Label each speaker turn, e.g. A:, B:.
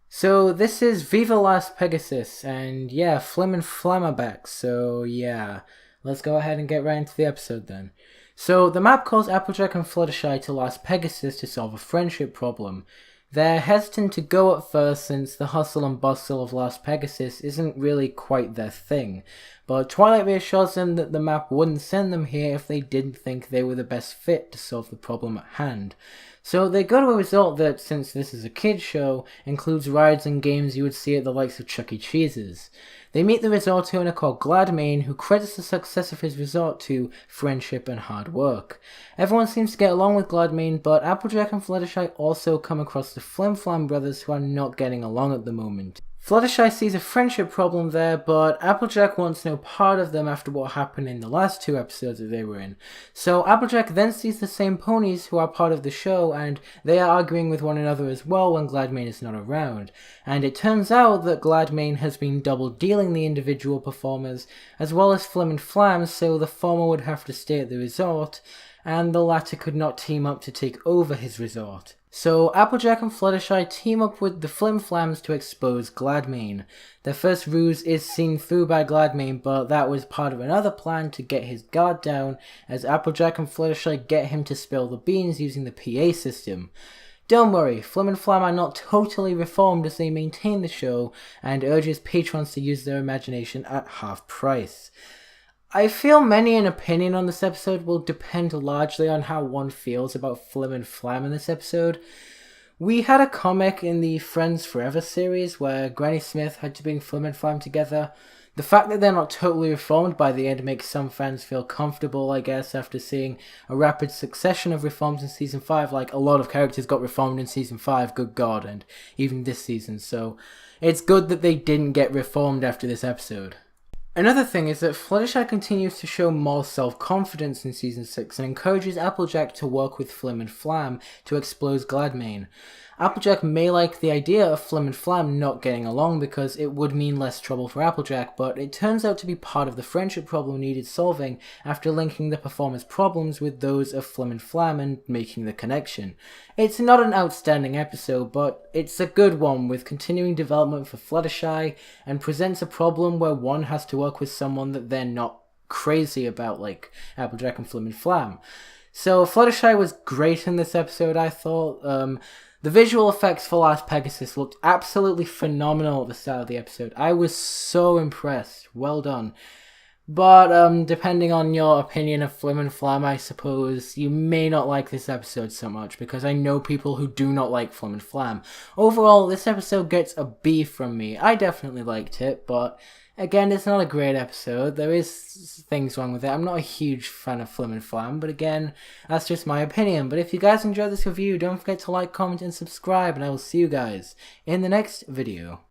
A: So this is Viva Las Pegasus, and yeah, Flim and Flam are back. So yeah, let's go ahead and get right into the episode then. So the map calls Applejack and Fluttershy to Las Pegasus to solve a friendship problem. They're hesitant to go at first since the hustle and bustle of Las Pegasus isn't really quite their thing, but Twilight reassures them that the map wouldn't send them here if they didn't think they were the best fit to solve the problem at hand. So they go to a result that, since this is a kids show, includes rides and games you would see at the likes of Chuck E. Cheese's. They meet the resort owner called Gladmane, who credits the success of his resort to friendship and hard work. Everyone seems to get along with Gladmane, but Applejack and Fluttershy also come across the Flim Flam Brothers, who are not getting along at the moment. Fluttershy sees a friendship problem there, but Applejack wants no part of them after what happened in the last two episodes that they were in. So Applejack then sees the same ponies who are part of the show, and they are arguing with one another as well when Gladmane is not around. And it turns out that Gladmane has been double dealing the individual performers, as well as Flim and Flam, so the former would have to stay at the resort, and the latter could not team up to take over his resort. So Applejack and Fluttershy team up with the Flim Flams to expose Gladmane. Their first ruse is seen through by Gladmane, but that was part of another plan to get his guard down, as Applejack and Fluttershy get him to spill the beans using the PA system. Don't worry, Flim and Flam are not totally reformed as they maintain the show, and urges patrons to use their imagination at half price. I feel many an opinion on this episode will depend largely on how one feels about Flim and Flam in this episode. We had a comic in the Friends Forever series where Granny Smith had to bring Flim and Flam together. The fact that they're not totally reformed by the end makes some fans feel comfortable, I guess, after seeing a rapid succession of reforms in Season 5. Like, a lot of characters got reformed in Season 5, good god, and even this season, so it's good that they didn't get reformed after this episode. Another thing is that Fluttershy continues to show more self-confidence in Season 6 and encourages Applejack to work with Flim and Flam to expose Gladmane. Applejack may like the idea of Flim and Flam not getting along because it would mean less trouble for Applejack, but it turns out to be part of the friendship problem needed solving after linking the performers' problems with those of Flim and Flam and making the connection. It's not an outstanding episode, but it's a good one with continuing development for Fluttershy and presents a problem where one has to work with someone that they're not crazy about, like Applejack and Flim and Flam. So Fluttershy was great in this episode, I thought. The visual effects for Last Pegasus looked absolutely phenomenal at the start of the episode. I was so impressed. Well done. But depending on your opinion of Flim and Flam, I suppose you may not like this episode so much, because I know people who do not like Flim and Flam. Overall, this episode gets a B from me. I definitely liked it, but again, it's not a great episode. There is things wrong with it. I'm not a huge fan of Flim and Flam, but again, that's just my opinion. But if you guys enjoyed this review, don't forget to like, comment, and subscribe, and I will see you guys in the next video.